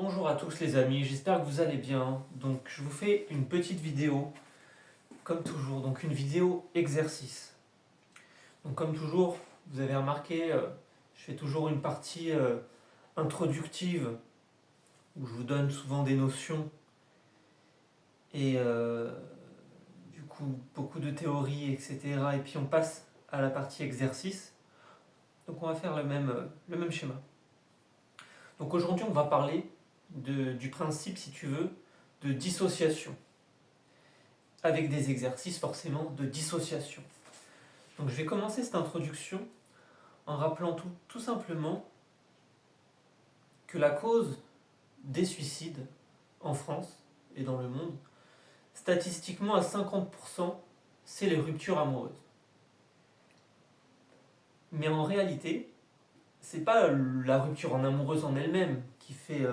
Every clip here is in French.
Bonjour à tous les amis, j'espère que vous allez bien. Donc je vous fais une petite vidéo, comme toujours, donc une vidéo exercice. Donc comme toujours, vous avez remarqué, je fais toujours une partie introductive où je vous donne souvent des notions et du coup beaucoup de théories, etc. Et puis on passe à la partie exercice. Donc on va faire le même schéma. Donc aujourd'hui on va parler du principe, si tu veux, de dissociation, avec des exercices forcément de dissociation. Donc je vais commencer cette introduction en rappelant tout simplement que la cause des suicides en France et dans le monde, statistiquement à 50%, c'est les ruptures amoureuses. Mais en réalité, c'est pas la rupture en amoureuse en elle-même qui fait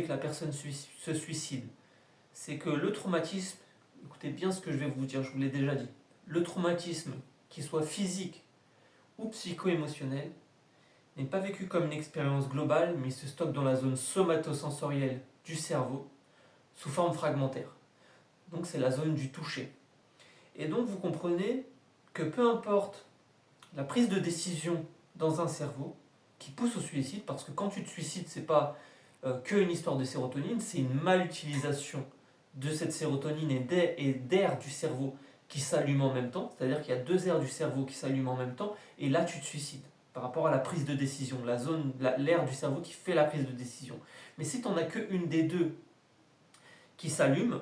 que la personne se suicide. C'est que le traumatisme, écoutez bien ce que je vais vous dire, je vous l'ai déjà dit, le traumatisme, qu'il soit physique ou psycho-émotionnel, n'est pas vécu comme une expérience globale, mais il se stocke dans la zone somatosensorielle du cerveau sous forme fragmentaire. Donc c'est la zone du toucher. Et donc vous comprenez que peu importe la prise de décision dans un cerveau qui pousse au suicide, parce que quand tu te suicides, c'est pas qu'une histoire de sérotonine, c'est une malutilisation de cette sérotonine et d'air du cerveau qui s'allument en même temps, c'est-à-dire qu'il y a deux aires du cerveau qui s'allument en même temps, et là tu te suicides par rapport à la prise de décision, l'air du cerveau qui fait la prise de décision. Mais si tu n'en as qu'une des deux qui s'allume,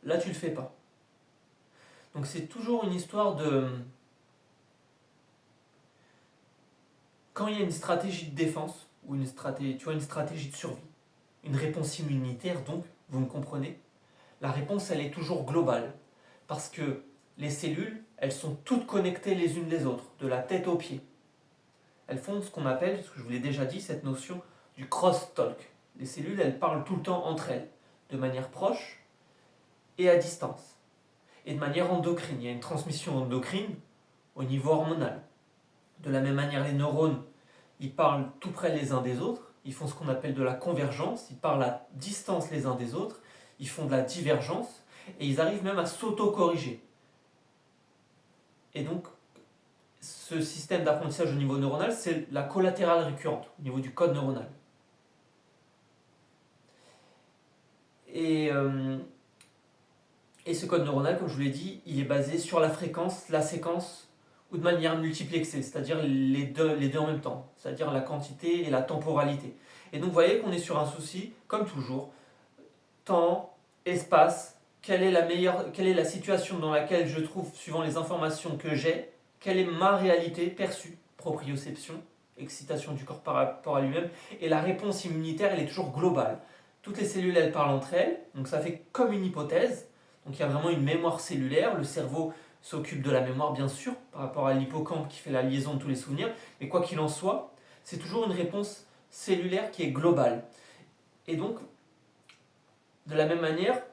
là tu ne le fais pas. Donc c'est toujours une histoire de... Quand il y a une stratégie de défense, ou une stratégie de survie, une réponse immunitaire donc, vous me comprenez, la réponse elle est toujours globale. Parce que les cellules, elles sont toutes connectées les unes les autres, de la tête aux pieds. Elles font ce qu'on appelle, ce que je vous l'ai déjà dit, cette notion du cross-talk. Les cellules, elles parlent tout le temps entre elles, de manière proche et à distance. Et de manière endocrine. Il y a une transmission endocrine au niveau hormonal. De la même manière, les neurones, ils parlent tout près les uns des autres. Ils font ce qu'on appelle de la convergence. Ils parlent à distance les uns des autres. Ils font de la divergence. Et ils arrivent même à s'auto-corriger. Et donc, ce système d'apprentissage au niveau neuronal, c'est la collatérale récurrente, au niveau du code neuronal. Et ce code neuronal, comme je vous l'ai dit, il est basé sur la fréquence, la séquence, ou de manière multiplexée, c'est-à-dire les deux en même temps, c'est-à-dire la quantité et la temporalité. Et donc vous voyez qu'on est sur un souci, comme toujours, temps, espace, quelle est la situation dans laquelle je trouve, suivant les informations que j'ai, quelle est ma réalité perçue, proprioception, excitation du corps par rapport à lui-même, et la réponse immunitaire, elle est toujours globale. Toutes les cellules, elles parlent entre elles, donc ça fait comme une hypothèse, donc il y a vraiment une mémoire cellulaire, le cerveau s'occupe de la mémoire bien sûr, par rapport à l'hippocampe qui fait la liaison de tous les souvenirs, mais quoi qu'il en soit, c'est toujours une réponse cellulaire qui est globale. Et donc, de la même manière,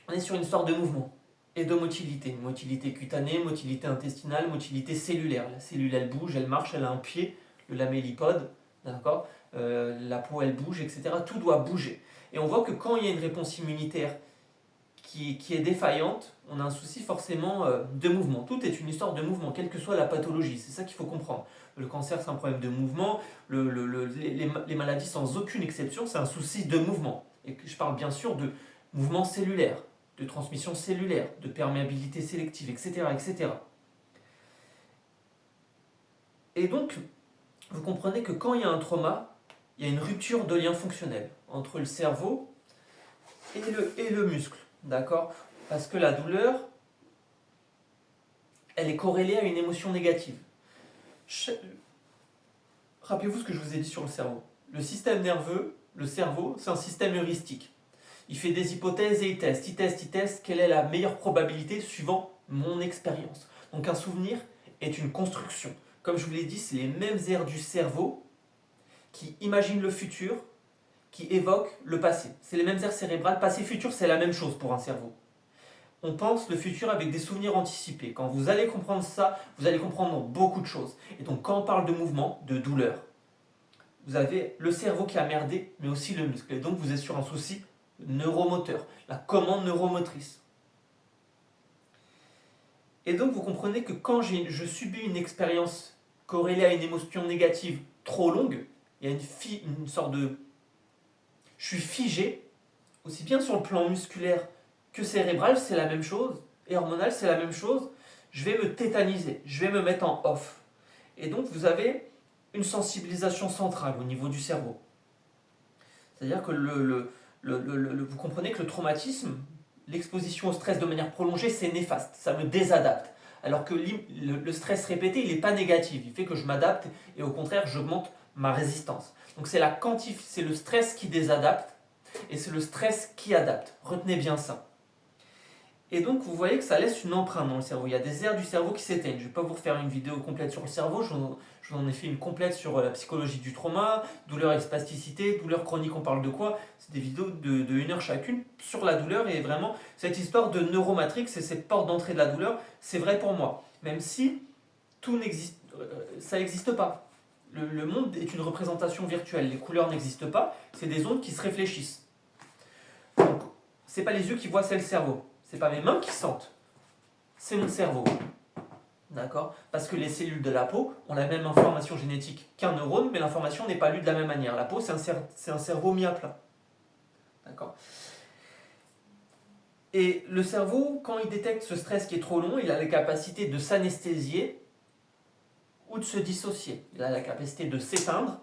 on est sur une histoire de mouvement et de motilité. Motilité cutanée, motilité intestinale, motilité cellulaire. La cellule, elle bouge, elle marche, elle a un pied, le lamellipode, d'accord, la peau, elle bouge, etc. Tout doit bouger. Et on voit que quand il y a une réponse immunitaire qui est défaillante, on a un souci forcément de mouvement. Tout est une histoire de mouvement, quelle que soit la pathologie. C'est ça qu'il faut comprendre. Le cancer, c'est un problème de mouvement. Les maladies, sans aucune exception, c'est un souci de mouvement. Et je parle bien sûr de mouvement cellulaire, de transmission cellulaire, de perméabilité sélective, etc., etc. Et donc, vous comprenez que quand il y a un trauma, il y a une rupture de lien fonctionnel entre le cerveau et le muscle. D'accord? Parce que la douleur, elle est corrélée à une émotion négative. Rappelez-vous ce que je vous ai dit sur le cerveau. Le système nerveux, le cerveau, c'est un système heuristique. Il fait des hypothèses et il teste. Quelle est la meilleure probabilité suivant mon expérience. Donc un souvenir est une construction. Comme je vous l'ai dit, c'est les mêmes aires du cerveau qui imaginent le futur, qui évoquent le passé. C'est les mêmes aires cérébrales. Passé-futur, c'est la même chose pour un cerveau. On pense le futur avec des souvenirs anticipés. Quand vous allez comprendre ça, vous allez comprendre beaucoup de choses. Et donc quand on parle de mouvement, de douleur, vous avez le cerveau qui a merdé, mais aussi le muscle. Et donc vous êtes sur un souci neuromoteur, la commande neuromotrice. Et donc vous comprenez que quand je subis une expérience corrélée à une émotion négative trop longue, il y a une sorte de... Je suis figé, aussi bien sur le plan musculaire que cérébral, c'est la même chose, et hormonal, c'est la même chose. Je vais me tétaniser, je vais me mettre en off. Et donc vous avez une sensibilisation centrale au niveau du cerveau. C'est-à-dire que vous comprenez que le traumatisme, l'exposition au stress de manière prolongée, c'est néfaste, ça me désadapte. Alors que le stress répété, il n'est pas négatif, il fait que je m'adapte et au contraire, j'augmente ma résistance. Donc c'est le stress qui désadapte et c'est le stress qui adapte. Retenez bien ça. Et donc vous voyez que ça laisse une empreinte dans le cerveau. Il y a des aires du cerveau qui s'éteignent. Je ne vais pas vous refaire une vidéo complète sur le cerveau, je vous en ai fait une complète sur la psychologie du trauma, douleur et spasticité, douleur chronique, on parle de quoi? C'est des vidéos de 1 heure chacune sur la douleur et vraiment cette histoire de neuromatrix et cette porte d'entrée de la douleur, c'est vrai pour moi. Même si ça n'existe pas. Le monde est une représentation virtuelle, les couleurs n'existent pas, c'est des ondes qui se réfléchissent. Donc, c'est pas les yeux qui voient, c'est le cerveau. C'est pas mes mains qui sentent, c'est mon cerveau. D'accord? Parce que les cellules de la peau ont la même information génétique qu'un neurone, mais l'information n'est pas lue de la même manière. La peau, c'est un cerveau mis à plat. D'accord? Et le cerveau, quand il détecte ce stress qui est trop long, il a la capacité de s'anesthésier ou de se dissocier. Il a la capacité de s'éteindre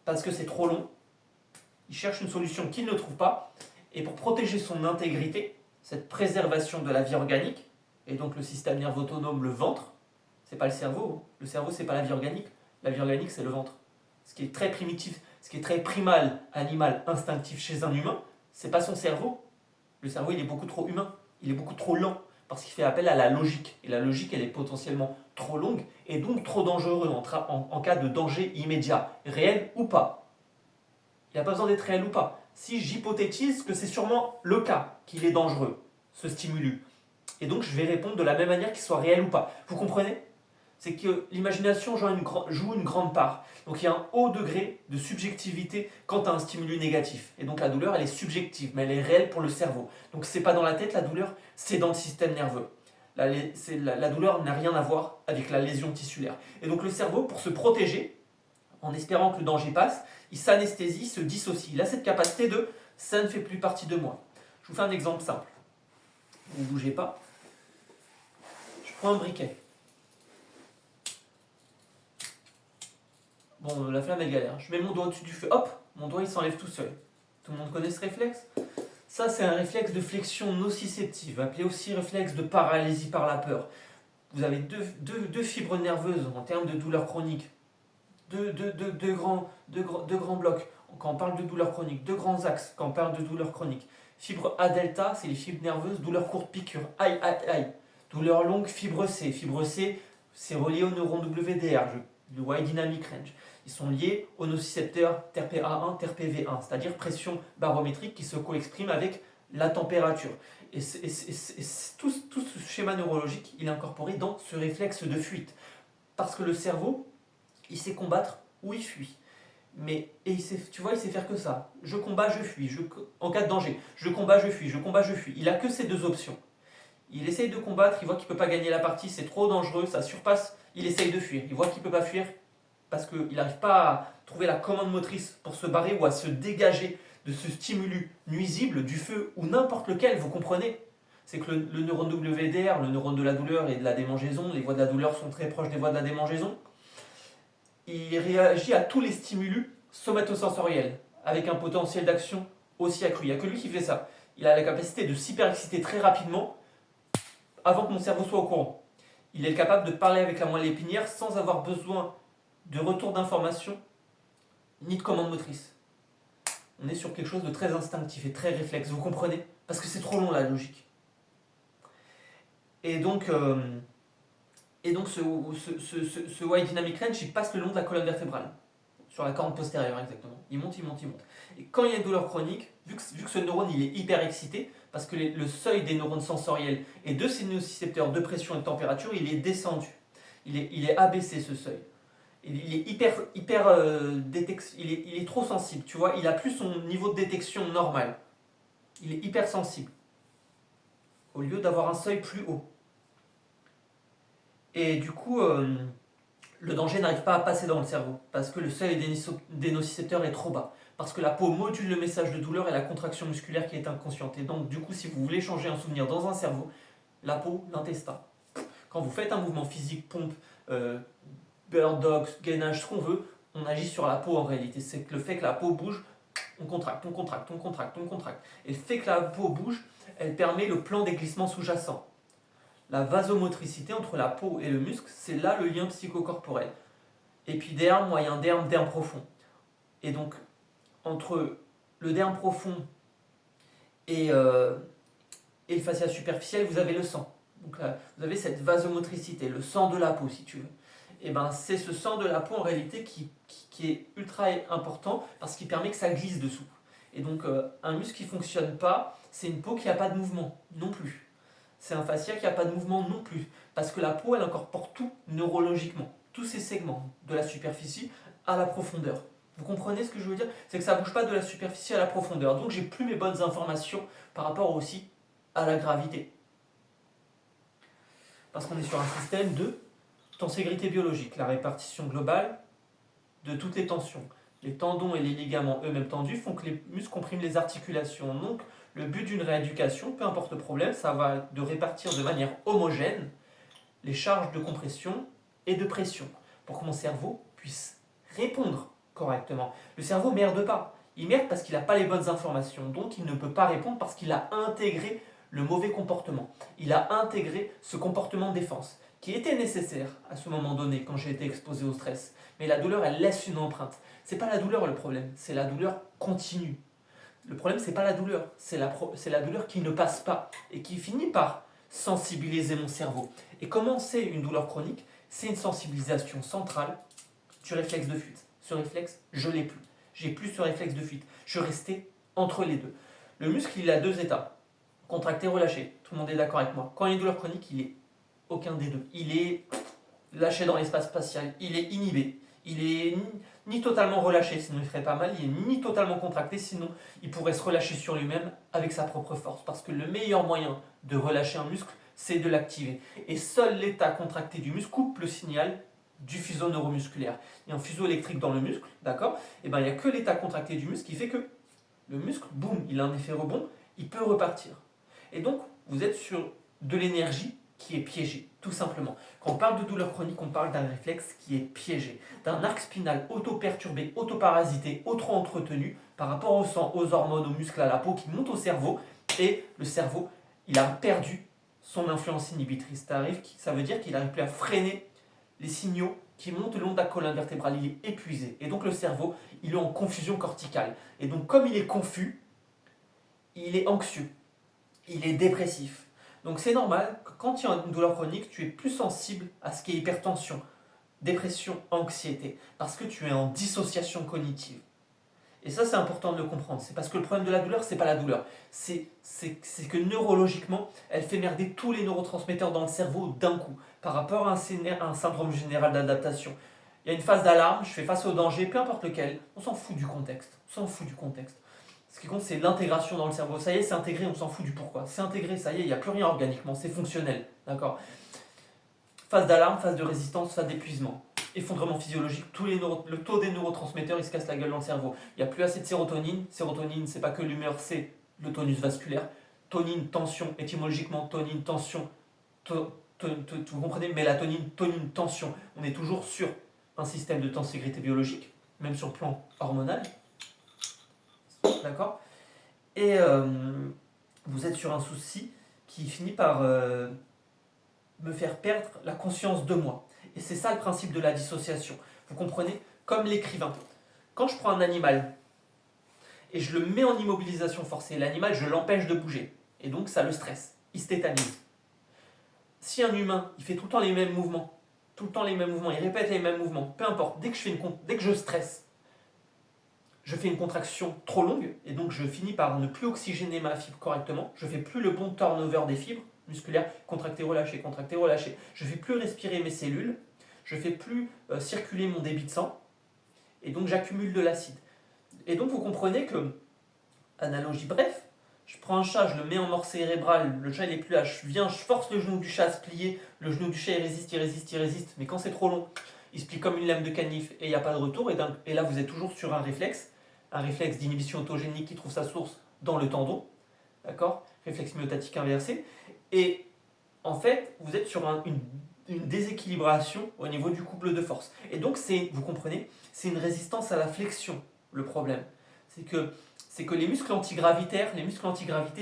parce que c'est trop long. Il cherche une solution qu'il ne trouve pas. Et pour protéger son intégrité, cette préservation de la vie organique, et donc le système nerveux autonome, le ventre, c'est pas le cerveau. Le cerveau, c'est pas la vie organique. La vie organique, c'est le ventre. Ce qui est très primitif, ce qui est très primal, animal, instinctif chez un humain, c'est pas son cerveau. Le cerveau, il est beaucoup trop humain. Il est beaucoup trop lent parce qu'il fait appel à la logique. Et la logique, elle est potentiellement trop longue et donc trop dangereuse en cas de danger immédiat, réel ou pas. Il n'y a pas besoin d'être réel ou pas. Si j'hypothétise que c'est sûrement le cas qu'il est dangereux, ce stimulus, et donc je vais répondre de la même manière qu'il soit réel ou pas. Vous comprenez? C'est que l'imagination joue une grande part. Donc il y a un haut degré de subjectivité quant à un stimulus négatif. Et donc la douleur, elle est subjective, mais elle est réelle pour le cerveau. Donc c'est pas dans la tête la douleur, c'est dans le système nerveux. La douleur n'a rien à voir avec la lésion tissulaire. Et donc le cerveau, pour se protéger, en espérant que le danger passe, il s'anesthésie, se dissocie. Il a cette capacité de « ça ne fait plus partie de moi ». Je vous fais un exemple simple. Vous ne bougez pas. Je prends un briquet. Bon, la flamme, elle galère. Je mets mon doigt au-dessus du feu. Hop, mon doigt, il s'enlève tout seul. Tout le monde connaît ce réflexe? Ça, c'est un réflexe de flexion nociceptive, appelé aussi réflexe de paralysie par la peur. Vous avez deux fibres nerveuses en termes de douleur chronique. Deux grands blocs quand on parle de douleur chronique. Deux grands axes quand on parle de douleur chronique. Fibre A delta, c'est les fibres nerveuses, douleur courte, piqûre. Aïe, aïe, aïe. Douleur longue, fibre C. Fibre C, c'est relié au neurone WDR, le Wide Dynamic Range. Ils sont liés aux nocicepteurs TRPA1, TRPV1, c'est-à-dire pression barométrique qui se co-exprime avec la température. Et tout ce schéma neurologique, il est incorporé dans ce réflexe de fuite. Parce que le cerveau, il sait combattre ou il fuit. Tu vois, il sait faire que ça. Je combats, je fuis. En cas de danger, je combats, je fuis. Je combats, je fuis. Il a que ces deux options. Il essaye de combattre, il voit qu'il ne peut pas gagner la partie, c'est trop dangereux, ça surpasse, il essaye de fuir. Il voit qu'il ne peut pas fuir parce qu'il n'arrive pas à trouver la commande motrice pour se barrer ou à se dégager de ce stimulus nuisible, du feu ou n'importe lequel, vous comprenez? C'est que le neurone WDR, le neurone de la douleur et de la démangeaison, les voies de la douleur sont très proches des voies de la démangeaison, il réagit à tous les stimulus somatosensoriels, avec un potentiel d'action aussi accru. Il n'y a que lui qui fait ça. Il a la capacité de s'hyperexciter très rapidement, avant que mon cerveau soit au courant. Il est capable de parler avec la moelle épinière sans avoir besoin de retour d'information, ni de commande motrice. On est sur quelque chose de très instinctif et très réflexe, vous comprenez? Parce que c'est trop long la logique. Et donc ce Wide Dynamic Range, il passe le long de la colonne vertébrale, sur la corne postérieure exactement. Il monte, il monte, il monte. Et quand il y a une douleur chronique, vu que ce neurone il est hyper excité, parce que le seuil des neurones sensoriels et de ces nocicepteurs de pression et de température, il est descendu. Il est abaissé ce seuil. Il est il est trop sensible, tu vois, il a plus son niveau de détection normal. Il est hypersensible, au lieu d'avoir un seuil plus haut. Et du coup, le danger n'arrive pas à passer dans le cerveau, parce que le seuil des nocicepteurs est trop bas. Parce que la peau module le message de douleur et la contraction musculaire qui est inconsciente. Et donc, du coup, si vous voulez changer un souvenir dans un cerveau, la peau, l'intestin. Quand vous faites un mouvement physique, pompe, bird dog, gainage, ce qu'on veut, on agit sur la peau en réalité. C'est que le fait que la peau bouge, on contracte, on contracte, on contracte, on contracte. Et le fait que la peau bouge, elle permet le plan des glissements sous-jacents. La vasomotricité entre la peau et le muscle, c'est là le lien psychocorporel. Épiderme, moyen derme, derme profond. Et donc, entre le derme profond et le fascia superficiel, vous avez le sang. Donc là, vous avez cette vasomotricité, le sang de la peau, si tu veux. Et ben, c'est ce sang de la peau en réalité qui est ultra important parce qu'il permet que ça glisse dessous. Et donc, un muscle qui ne fonctionne pas, c'est une peau qui n'a pas de mouvement non plus. C'est un fascia qui n'a pas de mouvement non plus. Parce que la peau, elle incorpore tout neurologiquement. Tous ces segments, de la superficie à la profondeur. Vous comprenez ce que je veux dire? C'est que ça ne bouge pas de la superficie à la profondeur. Donc, j'ai plus mes bonnes informations par rapport aussi à la gravité. Parce qu'on est sur un système de tenségrité biologique, la répartition globale de toutes les tensions. Les tendons et les ligaments eux-mêmes tendus font que les muscles compriment les articulations. Donc, le but d'une rééducation, peu importe le problème, ça va être de répartir de manière homogène les charges de compression et de pression pour que mon cerveau puisse répondre correctement. Le cerveau ne merde pas. Il merde parce qu'il n'a pas les bonnes informations. Donc, il ne peut pas répondre parce qu'il a intégré le mauvais comportement. Il a intégré ce comportement de défense qui était nécessaire à ce moment donné quand j'ai été exposé au stress. Mais la douleur, elle laisse une empreinte. C'est pas la douleur le problème, c'est la douleur continue. Le problème, c'est pas la douleur, c'est la douleur qui ne passe pas et qui finit par sensibiliser mon cerveau. Et comment c'est une douleur chronique? C'est une sensibilisation centrale du réflexe de fuite. Ce réflexe, je l'ai plus. J'ai plus ce réflexe de fuite. Je restais entre les deux. Le muscle, il a deux états. Contracté, relâché. Tout le monde est d'accord avec moi. Quand il y a une douleur chronique, il est aucun des deux. Il est lâché dans l'espace spatial. Il est inhibé. Il est ni totalement relâché, sinon il ferait pas mal. Il est ni totalement contracté, sinon il pourrait se relâcher sur lui-même avec sa propre force. Parce que le meilleur moyen de relâcher un muscle, c'est de l'activer. Et seul l'état contracté du muscle coupe le signal du fuseau neuromusculaire. Il y a un fuseau électrique dans le muscle, d'accord? Et ben il n'y a que l'état contracté du muscle qui fait que le muscle, boum, il a un effet rebond, il peut repartir. Et donc, vous êtes sur de l'énergie qui est piégée, tout simplement. Quand on parle de douleur chronique, on parle d'un réflexe qui est piégé, d'un arc spinal auto-perturbé, auto-parasité, auto-entretenu par rapport au sang, aux hormones, aux muscles, à la peau qui montent au cerveau. Et le cerveau, il a perdu son influence inhibitrice. Ça veut dire qu'il n'arrive plus à freiner les signaux qui montent le long de la colonne vertébrale. Il est épuisé. Et donc le cerveau, il est en confusion corticale. Et donc comme il est confus, il est anxieux, il est dépressif. Donc c'est normal que quand tu as une douleur chronique, tu es plus sensible à ce qui est hypertension, dépression, anxiété, parce que tu es en dissociation cognitive. Et ça, c'est important de le comprendre. C'est parce que le problème de la douleur, c'est pas la douleur. C'est que neurologiquement, elle fait merder tous les neurotransmetteurs dans le cerveau d'un coup, par rapport à un syndrome général d'adaptation. Il y a une phase d'alarme, je fais face au danger, peu importe lequel, on s'en fout du contexte. On s'en fout du contexte. Ce qui compte, c'est l'intégration dans le cerveau. Ça y est, c'est intégré, on s'en fout du pourquoi. C'est intégré, ça y est, il n'y a plus rien organiquement, c'est fonctionnel. D'accord? Phase d'alarme, phase de résistance, phase d'épuisement. Effondrement physiologique, le taux des neurotransmetteurs, il se casse la gueule dans le cerveau. Il n'y a plus assez de sérotonine. Sérotonine, c'est pas que l'humeur, c'est le tonus vasculaire. Tonine, tension, étymologiquement, tonine, tension. Vous comprenez? Mélatonine, tonine, tension. On est toujours sur un système de tenségrité biologique, même sur le plan hormonal. D'accord? Et vous êtes sur un souci qui finit par me faire perdre la conscience de moi. Et c'est ça le principe de la dissociation. Vous comprenez? Comme l'écrivain. Quand je prends un animal et je le mets en immobilisation forcée, l'animal, je l'empêche de bouger. Et donc ça le stresse. Il se tétanise. Si un humain, il fait tout le temps les mêmes mouvements, il répète les mêmes mouvements, peu importe, dès que je stresse, je fais une contraction trop longue et donc je finis par ne plus oxygéner ma fibre correctement, je ne fais plus le bon turnover des fibres musculaires, contracter, relâcher, je ne fais plus respirer mes cellules, je fais plus circuler mon débit de sang, et donc j'accumule de l'acide. Et donc vous comprenez que, analogie bref, je prends un chat, je le mets en mort cérébrale, le chat il est plus là, je viens, je force le genou du chat à se plier, le genou du chat il résiste, il résiste, il résiste, mais quand c'est trop long, il se plie comme une lame de canif et il n'y a pas de retour, et là vous êtes toujours sur un réflexe d'inhibition autogénique qui trouve sa source dans le tendon, d'accord, réflexe myotatique inversé, et en fait vous êtes sur une déséquilibration au niveau du couple de force. Et donc vous comprenez, c'est une résistance à la flexion le problème. C'est que les muscles antigravitaires,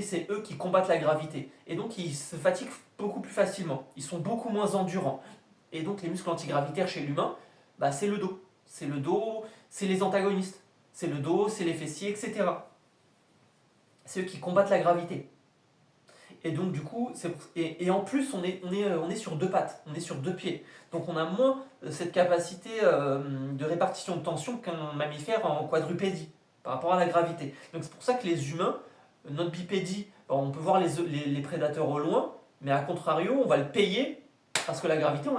c'est eux qui combattent la gravité. Et donc ils se fatiguent beaucoup plus facilement. Ils sont beaucoup moins endurants. Et donc les muscles antigravitaires chez l'humain, bah, c'est le dos. C'est le dos, c'est les antagonistes. C'est le dos, c'est les fessiers, etc. C'est eux qui combattent la gravité. Et donc du coup, et en plus on est sur deux pattes, on est sur deux pieds. Donc on a moins cette capacité de répartition de tension qu'un mammifère en quadrupédie par rapport à la gravité. Donc c'est pour ça que les humains, notre bipédie, on peut voir les prédateurs au loin, mais à contrario, on va le payer parce que la gravité, on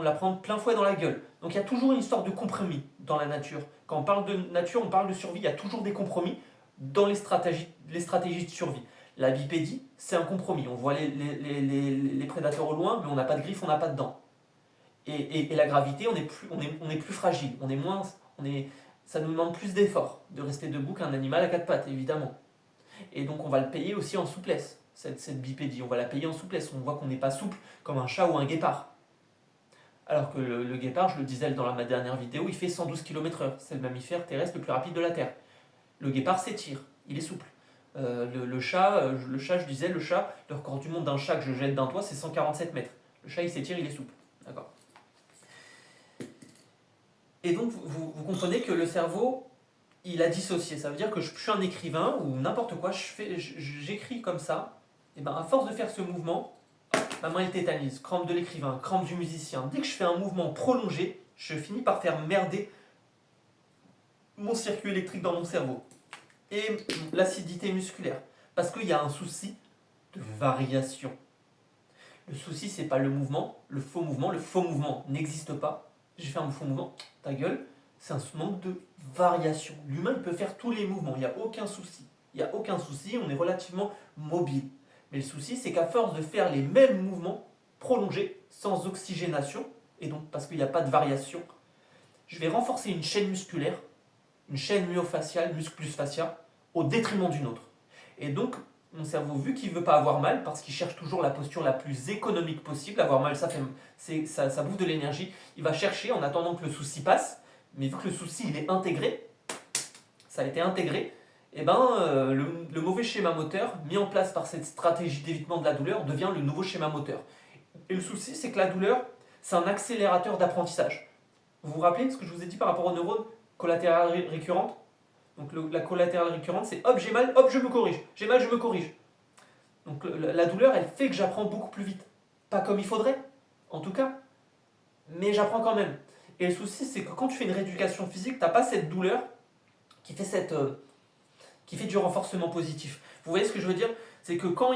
la prend plein fouet dans la gueule. Donc il y a toujours une histoire de compromis dans la nature. Quand on parle de nature, on parle de survie, il y a toujours des compromis dans les stratégies de survie. La bipédie, c'est un compromis. On voit les prédateurs au loin, mais on n'a pas de griffes, on n'a pas de dents. Et la gravité, on est plus fragile, ça nous demande plus d'efforts de rester debout qu'un animal à quatre pattes, évidemment. Et donc on va le payer aussi en souplesse, cette bipédie. On va la payer en souplesse. On voit qu'on n'est pas souple comme un chat ou un guépard. Alors que le guépard, je le disais dans ma dernière vidéo, il fait 112 km/h. C'est le mammifère terrestre le plus rapide de la Terre. Le guépard s'étire, il est souple. Le chat, je disais, le record du monde d'un chat que je jette d'un toit, c'est 147 mètres. Le chat, il s'étire, il est souple. D'accord. Et donc, vous comprenez que le cerveau, il a dissocié. Ça veut dire que je suis un écrivain ou n'importe quoi, j'écris comme ça. Et ben, à force de faire ce mouvement, ma main, elle tétanise. Crampe de l'écrivain, crampe du musicien. Dès que je fais un mouvement prolongé, je finis par faire merder mon circuit électrique dans mon cerveau. Et l'acidité musculaire. Parce qu'il y a un souci de variation. Le souci, c'est pas le mouvement, le faux mouvement n'existe pas. J'ai fait un faux mouvement, ta gueule, c'est un manque de variation. L'humain, il peut faire tous les mouvements, il n'y a aucun souci. Il n'y a aucun souci, on est relativement mobile. Mais le souci, c'est qu'à force de faire les mêmes mouvements prolongés, sans oxygénation, et donc parce qu'il n'y a pas de variation, je vais renforcer une chaîne musculaire, une chaîne myofaciale, muscle plus fascia, au détriment d'une autre. Et donc, mon cerveau, vu qu'il ne veut pas avoir mal, parce qu'il cherche toujours la posture la plus économique possible, avoir mal, ça bouffe de l'énergie, il va chercher en attendant que le souci passe, mais vu que le souci il est intégré, ça a été intégré, et ben, le mauvais schéma moteur mis en place par cette stratégie d'évitement de la douleur devient le nouveau schéma moteur. Et le souci, c'est que la douleur, c'est un accélérateur d'apprentissage. Vous vous rappelez ce que je vous ai dit par rapport aux neurones collatérales récurrentes? Donc la collatérale récurrente, c'est hop, j'ai mal, hop, je me corrige. J'ai mal, je me corrige. Donc la douleur, elle fait que j'apprends beaucoup plus vite. Pas comme il faudrait, en tout cas, mais j'apprends quand même. Et le souci, c'est que quand tu fais une rééducation physique, tu n'as pas cette douleur qui fait du renforcement positif. Vous voyez ce que je veux dire? C'est que quand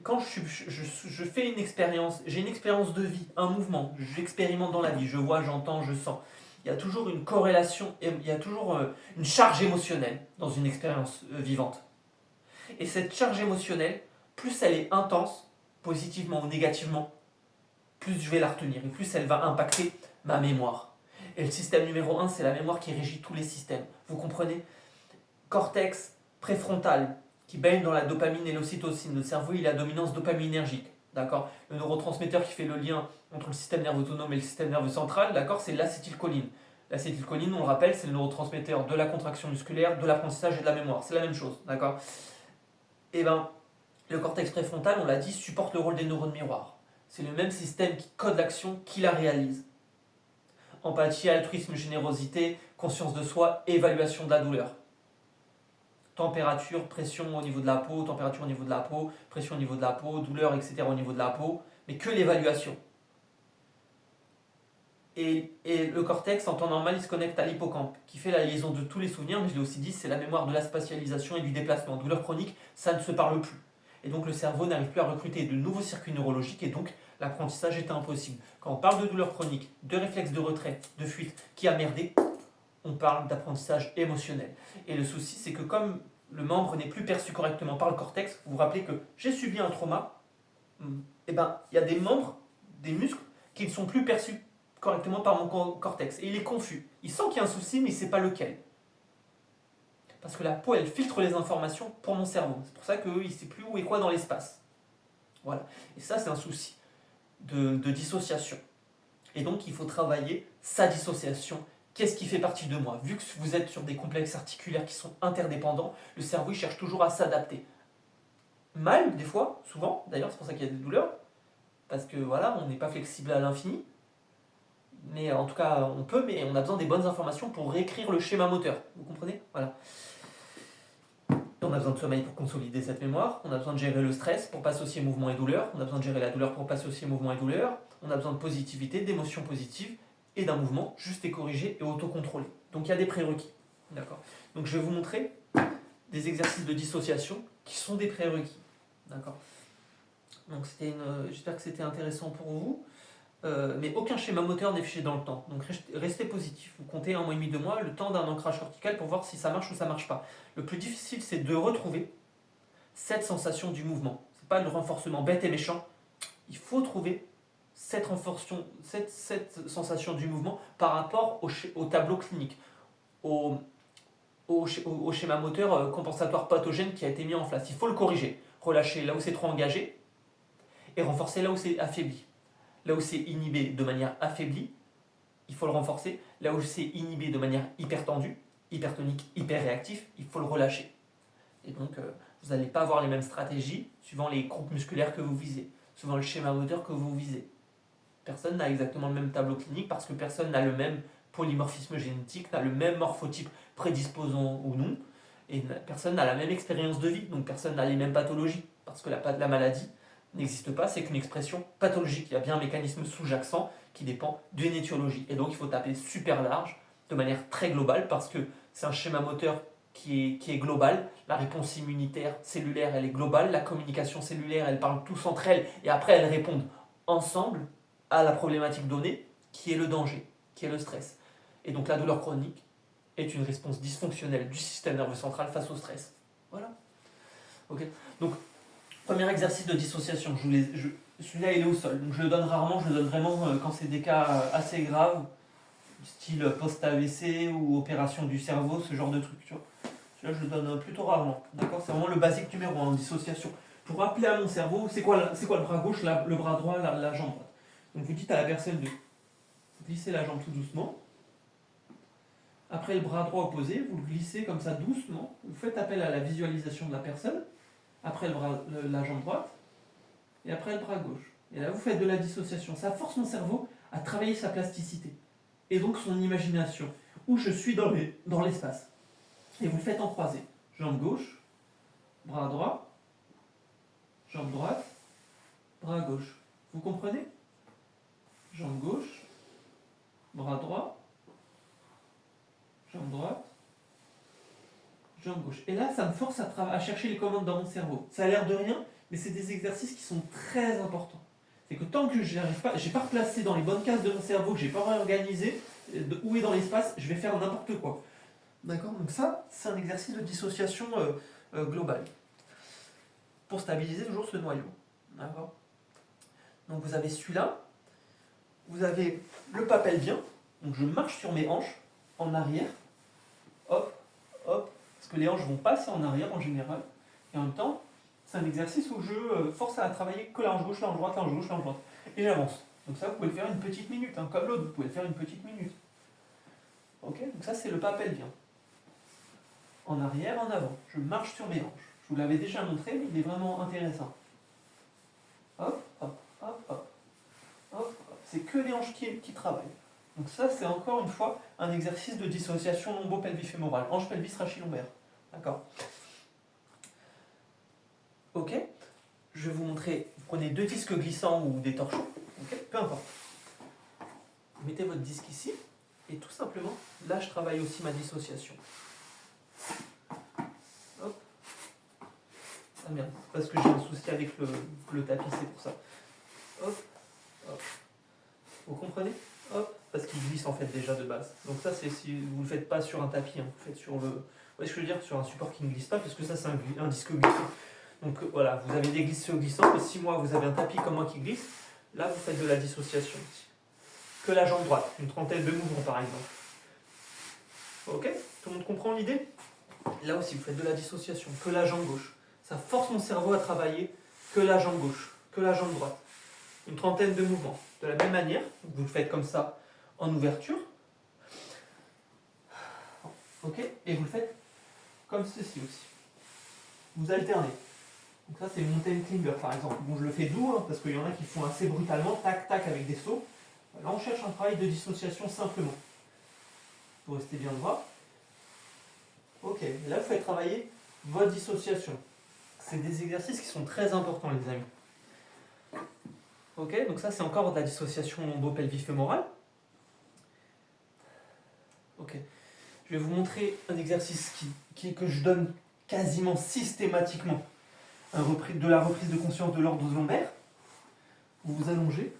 quand je fais une expérience, j'ai une expérience de vie, un mouvement, j'expérimente dans la vie, je vois, j'entends, je sens. Il y a toujours une corrélation, il y a toujours une charge émotionnelle dans une expérience vivante. Et cette charge émotionnelle, plus elle est intense, positivement ou négativement, plus je vais la retenir et plus elle va impacter ma mémoire. Et le système numéro 1, c'est la mémoire qui régit tous les systèmes. Vous comprenez? Cortex préfrontal, qui baigne dans la dopamine et l'ocytocine. Le cerveau, il a dominance dopaminergique. D'accord? Le neurotransmetteur qui fait le lien entre le système nerveux autonome et le système nerveux central, d'accord, c'est l'acétylcholine. L'acétylcholine, on le rappelle, c'est le neurotransmetteur de la contraction musculaire, de l'apprentissage et de la mémoire. C'est la même chose, d'accord? Et ben, le cortex préfrontal, on l'a dit, supporte le rôle des neurones miroirs. C'est le même système qui code l'action, qui la réalise. Empathie, altruisme, générosité, conscience de soi, évaluation de la douleur. Température, pression au niveau de la peau, température au niveau de la peau, pression au niveau de la peau, douleur, etc. au niveau de la peau, mais que l'évaluation. Et le cortex, en temps normal, il se connecte à l'hippocampe, qui fait la liaison de tous les souvenirs, mais je l'ai aussi dit, c'est la mémoire de la spatialisation et du déplacement. Douleur chronique, ça ne se parle plus. Et donc le cerveau n'arrive plus à recruter de nouveaux circuits neurologiques, et donc L'apprentissage est impossible. Quand on parle de douleur chronique, de réflexe de retrait, de fuite qui a merdé, on parle d'apprentissage émotionnel. Et le souci, c'est que comme le membre n'est plus perçu correctement par le cortex, vous vous rappelez que j'ai subi un trauma, et ben il y a des membres, des muscles, qui ne sont plus perçus correctement par mon cortex. Et il est confus. Il sent qu'il y a un souci, mais il ne sait pas lequel. Parce que la peau, elle filtre les informations pour mon cerveau. C'est pour ça qu'il ne sait plus où est quoi dans l'espace. Voilà. Et ça, c'est un souci de dissociation. Et donc, il faut travailler sa dissociation. Qu'est-ce qui fait partie de moi? Vu que vous êtes sur des complexes articulaires qui sont interdépendants, le cerveau il cherche toujours à s'adapter. Mal, des fois, souvent, d'ailleurs, c'est pour ça qu'il y a des douleurs, parce que voilà, on n'est pas flexible à l'infini. Mais en tout cas, on peut, mais on a besoin des bonnes informations pour réécrire le schéma moteur. Vous comprenez? Voilà. On a besoin de sommeil pour consolider cette mémoire, on a besoin de gérer le stress pour pas associer mouvement et douleur, on a besoin de gérer la douleur pour pas associer mouvement et douleur, on a besoin de positivité, d'émotions positives et d'un mouvement juste et corrigé et autocontrôlé. Donc il y a des prérequis. D'accord. Donc je vais vous montrer des exercices de dissociation qui sont des prérequis. D'accord. Donc j'espère que c'était intéressant pour vous. Mais aucun schéma moteur n'est fiché dans le temps. Donc restez positif. Vous comptez 1 mois et demi, 2 mois, le temps d'un ancrage cortical pour voir si ça marche ou ça marche pas. Le plus difficile, c'est de retrouver cette sensation du mouvement. C'est pas le renforcement bête et méchant. Il faut trouver cette sensation du mouvement par rapport au tableau clinique, au schéma moteur compensatoire pathogène qui a été mis en place. Il faut le corriger. Relâcher là où c'est trop engagé et renforcer là où c'est affaibli. Là où c'est inhibé de manière affaiblie, il faut le renforcer. Là où c'est inhibé de manière hypertendue, hypertonique, hyperréactif, il faut le relâcher. Et donc, vous n'allez pas avoir les mêmes stratégies suivant les groupes musculaires que vous visez, suivant le schéma moteur que vous visez. Personne n'a exactement le même tableau clinique parce que personne n'a le même polymorphisme génétique, n'a le même morphotype prédisposant ou non, et personne n'a la même expérience de vie, donc personne n'a les mêmes pathologies, parce que la maladie n'existe pas, c'est qu'une expression pathologique. Il y a bien un mécanisme sous-jacent qui dépend d'une étiologie. Et donc il faut taper super large, de manière très globale, parce que c'est un schéma moteur qui est global. La réponse immunitaire cellulaire, elle est globale. La communication cellulaire, elles parlent tous entre elles, et après elles répondent ensemble à la problématique donnée, qui est le danger, qui est le stress. Et donc la douleur chronique est une réponse dysfonctionnelle du système nerveux central face au stress. Voilà. Ok. Donc, premier exercice de dissociation, celui-là il est au sol, donc je le donne rarement, je le donne vraiment quand c'est des cas assez graves, style post-AVC ou opération du cerveau, ce genre de truc, tu vois. Celui-là je le donne plutôt rarement, d'accord. C'est vraiment le basique numéro 1 en dissociation. Pour rappeler à mon cerveau, c'est quoi le bras gauche, le bras droit, la jambe droite. Donc vous dites à la personne de glisser la jambe tout doucement. Après le bras droit opposé, vous le glissez comme ça doucement, vous faites appel à la visualisation de la personne. Après la jambe droite, et après le bras gauche. Et là, vous faites de la dissociation. Ça force mon cerveau à travailler sa plasticité, et donc son imagination, où je suis dans l'espace. Et vous le faites en croisé. Jambe gauche, bras droit, jambe droite, bras gauche. Vous comprenez? Jambe gauche, bras droit, jambe droite, jambe gauche. Et là, ça me force à chercher les commandes dans mon cerveau. Ça a l'air de rien, mais c'est des exercices qui sont très importants. C'est que tant que je n'ai pas replacé dans les bonnes cases de mon cerveau, que je n'ai pas réorganisé où est dans l'espace, je vais faire n'importe quoi. D'accord? Donc ça, c'est un exercice de dissociation globale. Pour stabiliser toujours ce noyau. D'accord? Donc vous avez celui-là, vous avez le pas pelvien, donc je marche sur mes hanches, en arrière, hop, hop, parce que les hanches vont passer en arrière en général, et en même temps, c'est un exercice où je force à travailler que la hanche gauche, la hanche droite, la hanche gauche, la hanche droite, et j'avance. Donc ça, vous pouvez le faire une petite minute, hein, comme l'autre, vous pouvez le faire une petite minute. Ok? Donc ça, c'est le pas pelvien. En arrière, en avant, je marche sur mes hanches. Je vous l'avais déjà montré, mais il est vraiment intéressant. Hop, hop, hop, hop, hop, hop. C'est que les hanches qui travaillent. Donc ça, c'est encore une fois un exercice de dissociation lombo-pelvifémorale. Hanche, pelvis, rachis lombaire. D'accord? Ok? Je vais vous montrer. Vous prenez 2 disques glissants ou des torchons. Ok? Peu importe. Vous mettez votre disque ici. Et tout simplement, là, je travaille aussi ma dissociation. Hop. Ah merde, parce que j'ai un souci avec le tapis, c'est pour ça. Hop, Vous comprenez? Hop, parce qu'il glisse en fait déjà de base. Donc ça, c'est si vous ne le faites pas sur un tapis, hein, vous le faites sur le... Vous voyez ce que je veux dire? Sur un support qui ne glisse pas, parce que ça, c'est un disque glissant. Donc voilà, vous avez des glissants, et si moi, vous avez un tapis comme moi qui glisse, là, vous faites de la dissociation aussi. Que la jambe droite, une trentaine de mouvements par exemple. Ok? Tout le monde comprend l'idée? Là aussi, vous faites de la dissociation, que la jambe gauche. Ça force mon cerveau à travailler que la jambe gauche, que la jambe droite. Une trentaine de mouvements. De la même manière, vous le faites comme ça en ouverture. Ok? Et vous le faites comme ceci aussi. Vous alternez. Donc ça, c'est mountain climber par exemple. Bon, je le fais doux, hein, parce qu'il y en a qui font assez brutalement, tac, tac, avec des sauts. Là, on cherche un travail de dissociation simplement. Vous restez bien droit. Ok, et là, vous faites travailler votre dissociation. C'est des exercices qui sont très importants, les amis. Ok, donc ça, c'est encore de la dissociation lombo-pelvie-fémorale. Ok, je vais vous montrer un exercice que je donne quasiment systématiquement. De la reprise de conscience de l'ordre lombaire. Vous vous allongez.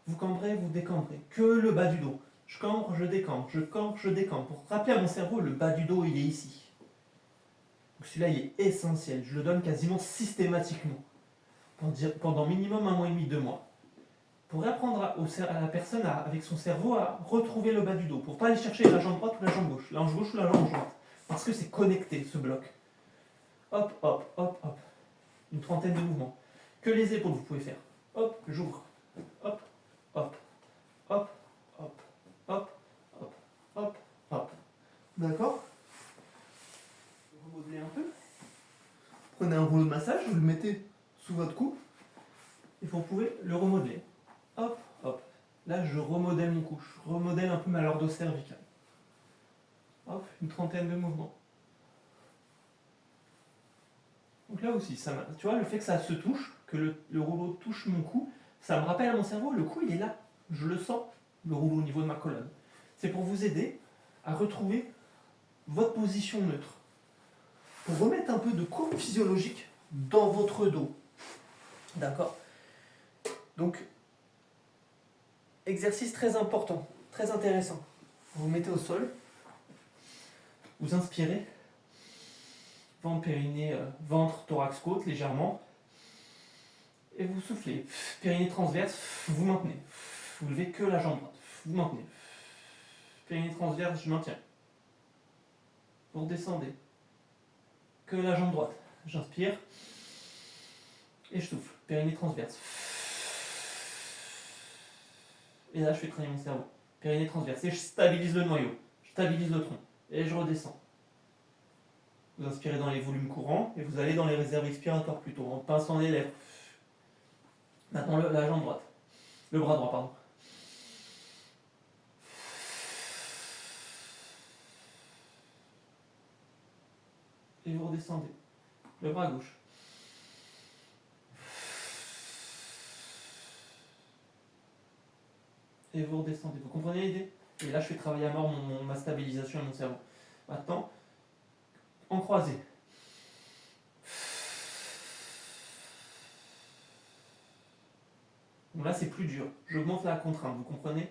Vous cambrez, vous décambrez. Que le bas du dos. Je cambre, je décambre, je cambre, je décambre. Pour rappeler à mon cerveau, le bas du dos, il est ici. Donc celui-là, il est essentiel. Je le donne quasiment systématiquement. Pendant minimum 1 mois et demi, 2 mois. Pour apprendre à la personne, avec son cerveau, à retrouver le bas du dos. Pour ne pas aller chercher la jambe droite ou la jambe gauche. La hanche gauche ou la jambe droite. Parce que c'est connecté, ce bloc. Hop, hop, hop, hop. Une trentaine de mouvements. Que les épaules, vous pouvez faire. Hop, j'ouvre. Hop, hop, hop, hop, hop, hop, hop, hop. D'accord? Vous remodelez un peu. Prenez un rouleau de massage, vous le mettez sous votre cou. Et vous pouvez le remodeler. Hop, hop. Là, je remodèle mon cou. Je remodèle un peu ma lordo cervicale. Hop, une trentaine de mouvements. Donc là aussi, tu vois, le fait que ça se touche, que le rouleau touche mon cou, ça me rappelle à mon cerveau, le cou, il est là. Je le sens, le rouleau au niveau de ma colonne. C'est pour vous aider à retrouver votre position neutre. Pour remettre un peu de courbe physiologique dans votre dos. D'accord? Donc, exercice très important, très intéressant. Vous vous mettez au sol, vous inspirez, ventre, périnée, ventre, thorax, côte légèrement, et vous soufflez. Périnée transverse, vous maintenez. Vous levez que la jambe droite, vous maintenez. Périnée transverse, je maintiens. Vous redescendez. Que la jambe droite. J'inspire et je souffle. Périnée transverse. Et là, je fais travailler mon cerveau. Périnée transverse. Et je stabilise le noyau. Je stabilise le tronc. Et je redescends. Vous inspirez dans les volumes courants et vous allez dans les réserves expiratoires plutôt, en pinçant les lèvres. Maintenant, la jambe droite. Le bras droit, pardon. Et vous redescendez. Le bras gauche. Et vous redescendez. Vous comprenez l'idée? Et là, je fais travailler à mort ma stabilisation et mon cerveau. Maintenant, en croisé. Donc là, c'est plus dur. J'augmente la contrainte, vous comprenez?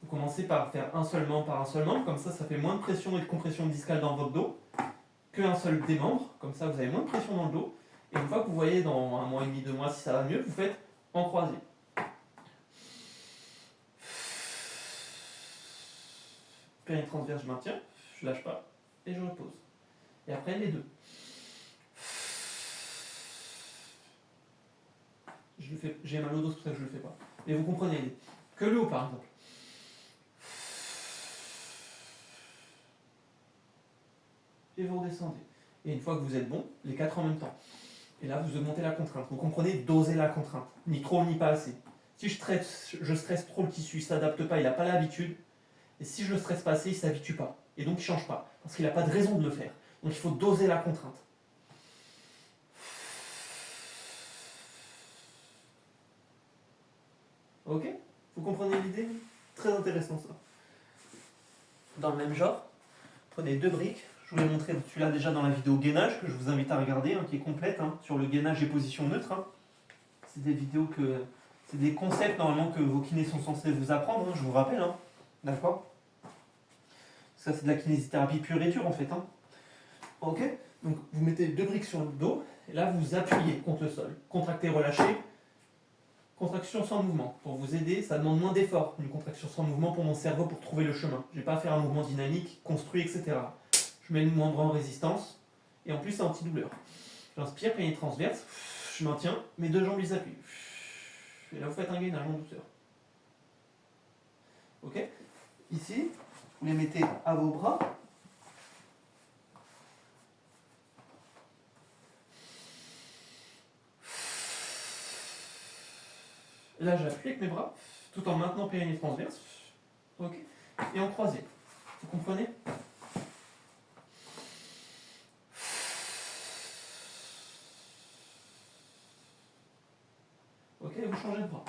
Vous commencez par faire un seul membre par un seul membre, comme ça fait moins de pression et de compression discale dans votre dos qu'un seul des membres, comme ça vous avez moins de pression dans le dos. Et une fois que vous voyez dans 1 mois et demi, 2 mois si ça va mieux, vous faites en croisé. Périnée transverse, je maintiens, je lâche pas, et je repose. Et après les deux. J'ai mal au dos, c'est pour ça que je le fais pas. Mais vous comprenez, que le haut par exemple. Et vous redescendez. Et une fois que vous êtes bon, les 4 en même temps. Et là, vous augmentez la contrainte. Vous comprenez, doser la contrainte. Ni trop, ni pas assez. Si je stresse trop le tissu, il ne s'adapte pas, il n'a pas l'habitude. Et si je le stresse pas assez, il ne s'habitue pas. Et donc, il ne change pas. Parce qu'il n'a pas de raison de le faire. Donc, il faut doser la contrainte. Ok? Vous comprenez l'idée? Très intéressant ça. Dans le même genre, prenez 2 briques. Je vous l'ai montré celui-là déjà dans la vidéo gainage, que je vous invite à regarder, qui est complète, sur le gainage et position neutre. C'est des vidéos C'est des concepts normalement que vos kinés sont censés vous apprendre, hein, je vous rappelle. Hein. D'accord? Ça, c'est de la kinésithérapie pure et dure en fait. Hein. Ok? Donc, vous mettez 2 briques sur le dos, et là, vous appuyez contre le sol. Contractez, relâchez. Contraction sans mouvement. Pour vous aider, ça demande moins d'effort. Une contraction sans mouvement pour mon cerveau pour trouver le chemin. Je ne vais pas faire un mouvement dynamique, construit, etc. Je mets le membre en résistance, et en plus, c'est antidouleur. J'inspire, périnée transverse. Je maintiens, mes 2 jambes, ils s'appuient. Et là, vous faites un gainage en douceur. Ok? Ici, vous les mettez à vos bras. Là, j'appuie avec mes bras, tout en maintenant périnée transverse. Ok? Et en croisé. Vous comprenez? Ok, vous changez de bras.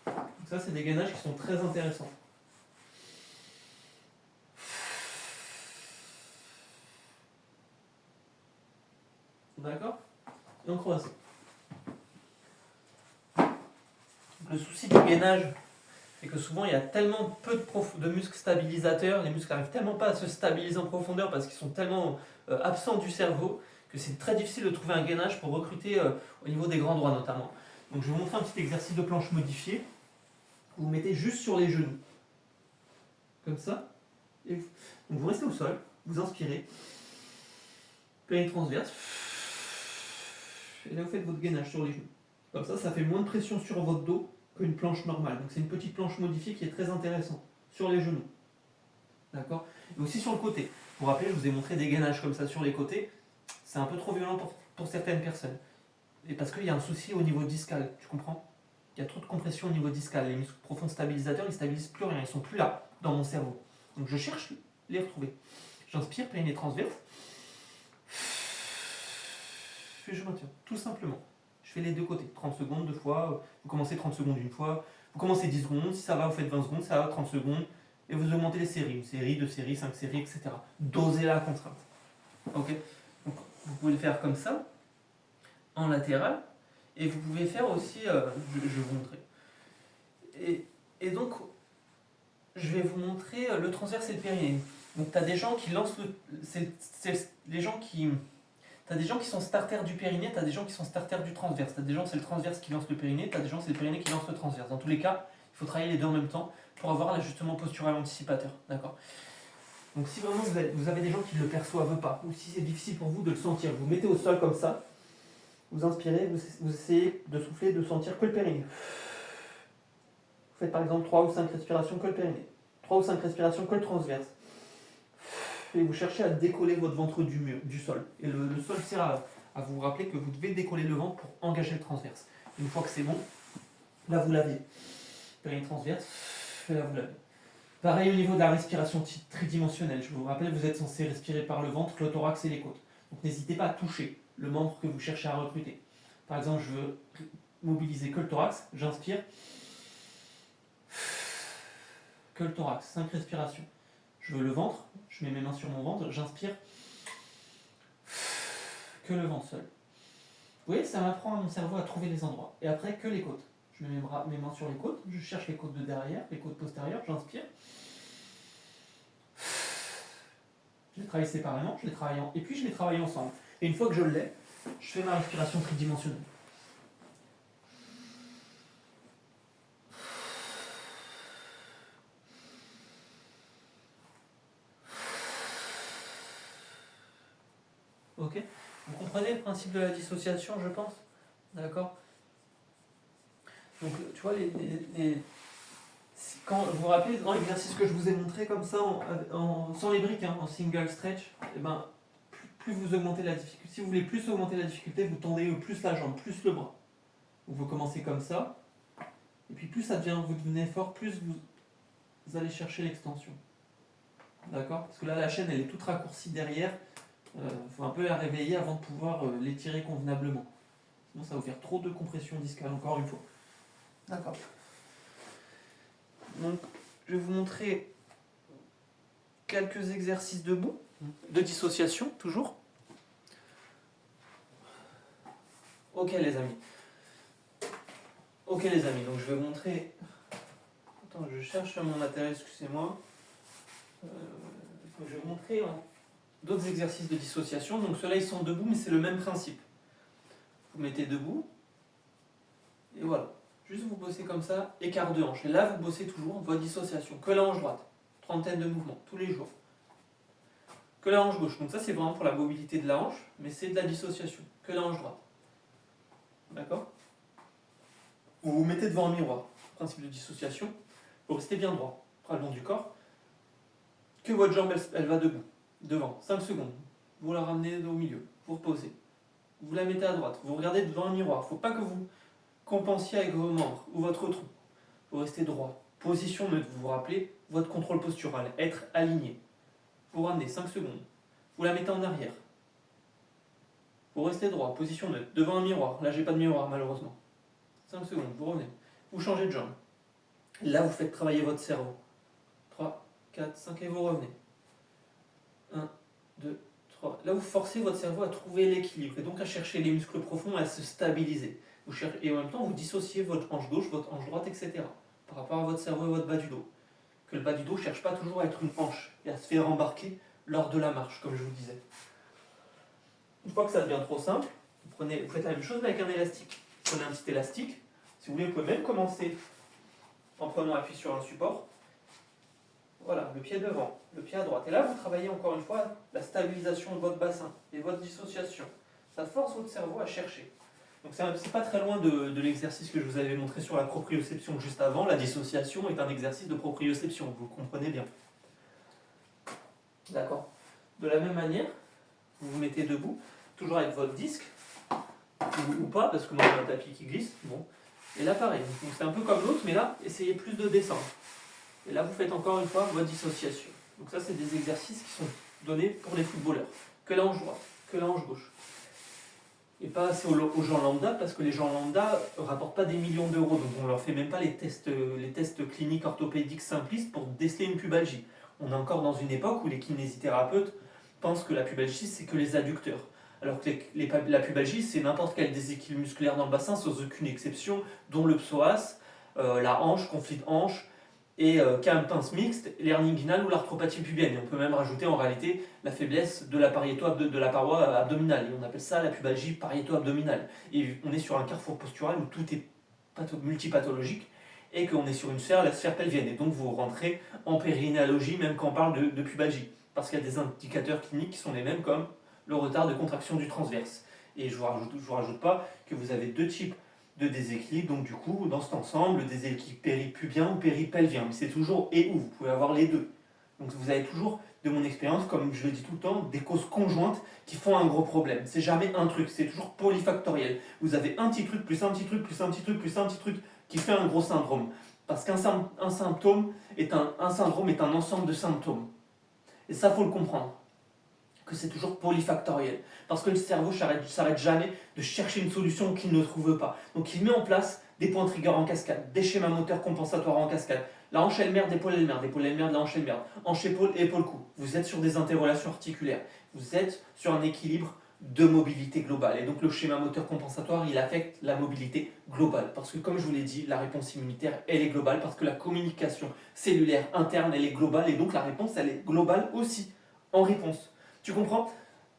Donc ça, c'est des gainages qui sont très intéressants. D'accord? Et on croise. Le souci du gainage, c'est que souvent, il y a tellement peu de muscles stabilisateurs, les muscles n'arrivent tellement pas à se stabiliser en profondeur parce qu'ils sont tellement absents du cerveau, que c'est très difficile de trouver un gainage pour recruter au niveau des grands droits notamment. Donc je vais vous montrer un petit exercice de planche modifié. Vous mettez juste sur les genoux. Comme ça. Et donc vous restez au sol, vous inspirez. Périnée transverse. Et là vous faites votre gainage sur les genoux. Comme ça fait moins de pression sur votre dos qu'une planche normale. Donc c'est une petite planche modifiée qui est très intéressante. Sur les genoux. D'accord? Et aussi sur le côté. Vous vous rappelez, je vous ai montré des gainages comme ça sur les côtés. C'est un peu trop violent pour certaines personnes. Et parce qu'il y a un souci au niveau discal, tu comprends? Il y a trop de compression au niveau discal. Les muscles profonds stabilisateurs, ils ne stabilisent plus rien. Ils ne sont plus là, dans mon cerveau. Donc je cherche les retrouver. J'inspire, périnée transverse. Et je maintiens, tout simplement. Je fais les 2 côtés. 30 secondes 2 fois. Vous commencez 30 secondes une fois. Vous commencez 10 secondes. Si ça va, vous faites 20 secondes. Ça va, 30 secondes. Et vous augmentez les séries. Une série, 2 séries, 5 séries, etc. Dosez la contrainte. Ok? Donc, vous pouvez le faire comme ça, en latéral. Et vous pouvez faire aussi, je vais vous montrer. Et donc, je vais vous montrer le transverse et le périnée. Donc, tu as des gens qui lancent les gens qui. Tu as des gens qui sont starters du périnée, tu as des gens qui sont starters du transverse. Tu as des gens, c'est le transverse qui lance le périnée, tu as des gens, c'est le périnée qui lance le transverse. Dans tous les cas, il faut travailler les 2 en même temps pour avoir l'ajustement postural anticipateur. D'accord? Donc, si vraiment vous avez des gens qui ne le perçoivent pas, ou si c'est difficile pour vous de le sentir, vous mettez au sol comme ça, vous inspirez, vous essayez de souffler, de sentir que le périnée. Vous faites par exemple 3 ou 5 respirations que le périnée. 3 ou 5 respirations que le transverse. Et vous cherchez à décoller votre ventre du sol. Et le sol sert à vous rappeler que vous devez décoller le ventre pour engager le transverse. Une fois que c'est bon, là vous lavez. Périnée transverse, et là vous lavez. Pareil au niveau de la respiration tridimensionnelle. Je vous rappelle, vous êtes censé respirer par le ventre, le thorax et les côtes. Donc n'hésitez pas à toucher le membre que vous cherchez à recruter. Par exemple, je veux mobiliser que le thorax, j'inspire. Que le thorax, 5 respirations. Je veux le ventre, je mets mes mains sur mon ventre, j'inspire. Que le ventre seul. Vous voyez, ça m'apprend à mon cerveau à trouver les endroits. Et après, que les côtes. Je mets mes mains sur les côtes, je cherche les côtes de derrière, les côtes postérieures, j'inspire. Je les travaille séparément, et puis je les travaille ensemble. Et une fois que je l'ai, je fais ma respiration tridimensionnelle. Ok? Vous comprenez le principe de la dissociation, je pense? D'accord? Donc, tu vois, quand vous vous rappelez, dans l'exercice que je vous ai montré comme ça, sans les briques, hein, en single stretch, et ben, plus vous augmentez la difficulté. Si vous voulez plus augmenter la difficulté, vous tendez plus la jambe, plus le bras. Donc, vous commencez comme ça, et puis plus ça devient, vous devenez fort, plus vous allez chercher l'extension. D'accord? Parce que là, la chaîne, elle est toute raccourcie derrière. Faut un peu la réveiller avant de pouvoir l'étirer convenablement. Sinon, ça va vous faire trop de compression discale, encore une fois. D'accord. Donc, je vais vous montrer quelques exercices debout, de dissociation, toujours. Ok, les amis. Ok les amis, donc je vais vous montrer... Attends, je cherche mon matériel, excusez-moi. Je vais vous montrer d'autres exercices de dissociation. Donc ceux-là, ils sont debout, mais c'est le même principe. Vous mettez debout, et voilà. Juste vous bossez comme ça, écart de hanche. Et là, vous bossez toujours votre dissociation. Que la hanche droite, trentaine de mouvements, tous les jours. Que la hanche gauche. Donc ça, c'est vraiment pour la mobilité de la hanche, mais c'est de la dissociation. Que la hanche droite. D'accord? Vous vous mettez devant un miroir. Principe de dissociation. Vous restez bien droit, bras le long du corps. Que votre jambe, elle va debout. Devant, 5 secondes. Vous la ramenez au milieu. Vous reposez. Vous la mettez à droite. Vous regardez devant un miroir. Il ne faut pas que vous compensiez avec vos membres ou votre tronc. Vous restez droit. Position neutre. Vous vous rappelez votre contrôle postural. Être aligné. Vous ramenez 5 secondes. Vous la mettez en arrière. Vous restez droit. Position neutre. Devant un miroir. Là, j'ai pas de miroir malheureusement. 5 secondes. Vous revenez. Vous changez de jambe. Là, vous faites travailler votre cerveau. 3, 4, 5 et vous revenez. 1, 2, 3. Là, vous forcez votre cerveau à trouver l'équilibre et donc à chercher les muscles profonds, à se stabiliser. Et en même temps, vous dissociez votre hanche gauche, votre hanche droite, etc. Par rapport à votre cerveau et votre bas du dos. Que le bas du dos ne cherche pas toujours à être une hanche et à se faire embarquer lors de la marche, comme je vous disais. Une fois que ça devient trop simple, vous faites la même chose mais avec un élastique. Vous prenez un petit élastique. Si vous voulez, vous pouvez même commencer en prenant appui sur un support. Voilà, le pied devant, le pied à droite. Et là, vous travaillez encore une fois la stabilisation de votre bassin et votre dissociation. Ça force votre cerveau à chercher. Donc c'est pas très loin de l'exercice que je vous avais montré sur la proprioception juste avant. La dissociation est un exercice de proprioception, vous le comprenez bien. D'accord. De la même manière, vous vous mettez debout, toujours avec votre disque, ou pas, parce que moi j'ai un tapis qui glisse. Bon. Et là pareil, donc c'est un peu comme l'autre, mais là, essayez plus de descendre. Et là, vous faites encore une fois votre dissociation. Donc ça, c'est des exercices qui sont donnés pour les footballeurs. Que la hanche droite, que la hanche gauche. Et pas assez aux gens lambda, parce que les gens lambda ne rapportent pas des millions d'euros. Donc on ne leur fait même pas les tests cliniques orthopédiques simplistes pour déceler une pubalgie. On est encore dans une époque où les kinésithérapeutes pensent que la pubalgie, c'est que les adducteurs. Alors que la pubalgie, c'est n'importe quel déséquilibre musculaire dans le bassin, sans aucune exception, dont le psoas, la hanche, conflit de hanche, et pince mixte, l'hernie inguinale ou l'arthropathie pubienne. Et on peut même rajouter en réalité la faiblesse de la paroi abdominale. Et on appelle ça la pubalgie pariéto-abdominale. Et on est sur un carrefour postural où tout est multipathologique et qu'on est sur une sphère, la sphère pelvienne. Et donc vous rentrez en périnéalogie même quand on parle de pubalgie. Parce qu'il y a des indicateurs cliniques qui sont les mêmes comme le retard de contraction du transverse. Et je vous rajoute pas que vous avez deux types de déséquilibre, donc du coup, dans cet ensemble, déséquilibre péripubien ou péripelvien. Mais c'est toujours et ou, vous pouvez avoir les deux. Donc vous avez toujours, de mon expérience, comme je le dis tout le temps, des causes conjointes qui font un gros problème. C'est jamais un truc, c'est toujours polyfactoriel. Vous avez un petit truc, plus un petit truc, plus un petit truc, plus un petit truc, qui fait un gros syndrome. Parce qu'un syndrome est un ensemble de symptômes. Et ça, faut le comprendre. Que c'est toujours polyfactoriel. Parce que le cerveau ne s'arrête jamais de chercher une solution qu'il ne trouve pas. Donc il met en place des points trigger en cascade, des schémas moteurs compensatoires en cascade. La hanche elle merde, épaule elle merde, épaule elle merde, la hanche elle merde. Hanche épaule, épaule cou. Vous êtes sur des interrelations articulaires. Vous êtes sur un équilibre de mobilité globale. Et donc le schéma moteur compensatoire, il affecte la mobilité globale. Parce que comme je vous l'ai dit, la réponse immunitaire, elle est globale. Parce que la communication cellulaire interne, elle est globale. Et donc la réponse, elle est globale aussi en réponse. Tu comprends?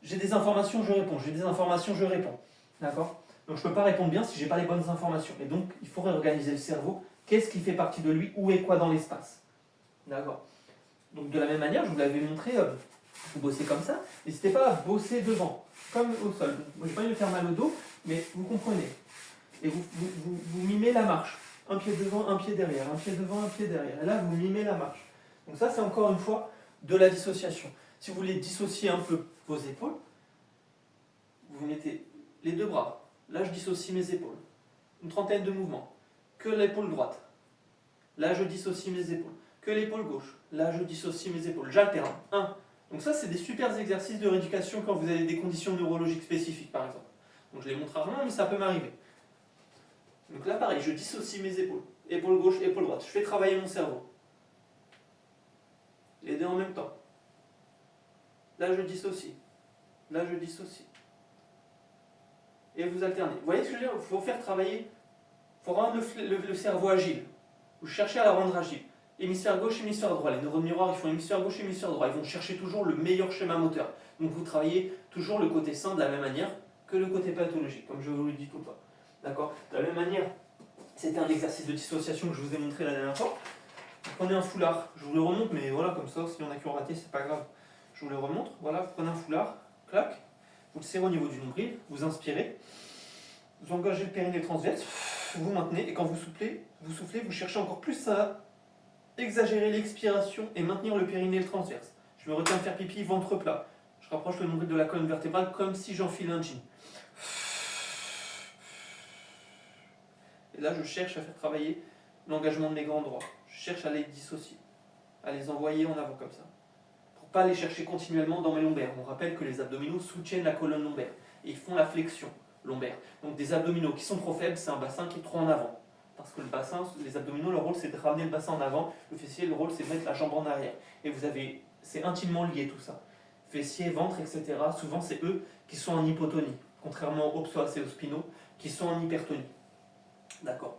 J'ai des informations, je réponds. J'ai des informations, je réponds. D'accord? Donc je ne peux pas répondre bien si je n'ai pas les bonnes informations. Et donc il faut réorganiser le cerveau. Qu'est-ce qui fait partie de lui? Où est quoi dans l'espace? D'accord? Donc de la même manière, je vous l'avais montré, vous bossez comme ça. N'hésitez pas à bosser devant, comme au sol. Moi, je n'ai pas envie de faire mal au dos, mais vous comprenez. Et vous mimez la marche. Un pied devant, un pied derrière. Un pied devant, un pied derrière. Et là, vous mimez la marche. Donc ça, c'est encore une fois de la dissociation. Si vous voulez dissocier un peu vos épaules, vous mettez les deux bras. Là, je dissocie mes épaules. Une trentaine de mouvements. Que l'épaule droite. Là, je dissocie mes épaules. Que l'épaule gauche. Là, je dissocie mes épaules. J'alterne. 1. Donc ça, c'est des super exercices de rééducation quand vous avez des conditions neurologiques spécifiques, par exemple. Donc je les montre rarement, mais ça peut m'arriver. Donc là, pareil, je dissocie mes épaules. Épaule gauche, épaule droite. Je fais travailler mon cerveau. Les deux en même temps. Là, je dissocie. Là, je dissocie. Et vous alternez. Vous voyez ce que je veux dire? Il faut faire travailler faut rendre le cerveau agile. Vous cherchez à la rendre agile. Hémisphère gauche, hémisphère droit. Les neurones miroirs, ils font hémisphère gauche, hémisphère droit. Ils vont chercher toujours le meilleur schéma moteur. Donc vous travaillez toujours le côté sain de la même manière que le côté pathologique, comme je vous le dis tout le temps. D'accord? De la même manière, c'était un exercice de dissociation que je vous ai montré la dernière fois. Vous prenez un foulard, je vous le remonte, mais voilà, comme ça, s'il y en a qui ont raté, c'est pas grave. Je vous le remonte. Voilà, vous prenez un foulard, clac, vous le serrez au niveau du nombril, vous inspirez, vous engagez le périnée transverse, vous maintenez, et quand vous soufflez, vous cherchez encore plus à exagérer l'expiration et maintenir le périnée transverse. Je me retiens de faire pipi, ventre plat. Je rapproche le nombril de la colonne vertébrale comme si j'enfile un jean. Et là, je cherche à faire travailler l'engagement de mes grands droits. Je cherche à les dissocier, à les envoyer en avant comme ça. Pour ne pas les chercher continuellement dans mes lombaires. On rappelle que les abdominaux soutiennent la colonne lombaire et ils font la flexion lombaire. Donc des abdominaux qui sont trop faibles, c'est un bassin qui est trop en avant. Parce que le bassin, les abdominaux, leur rôle c'est de ramener le bassin en avant. Le fessier, le rôle c'est de mettre la jambe en arrière. Et c'est intimement lié tout ça. Fessier, ventre, etc. Souvent c'est eux qui sont en hypotonie. Contrairement aux psoas et aux spinaux qui sont en hypertonie. D'accord.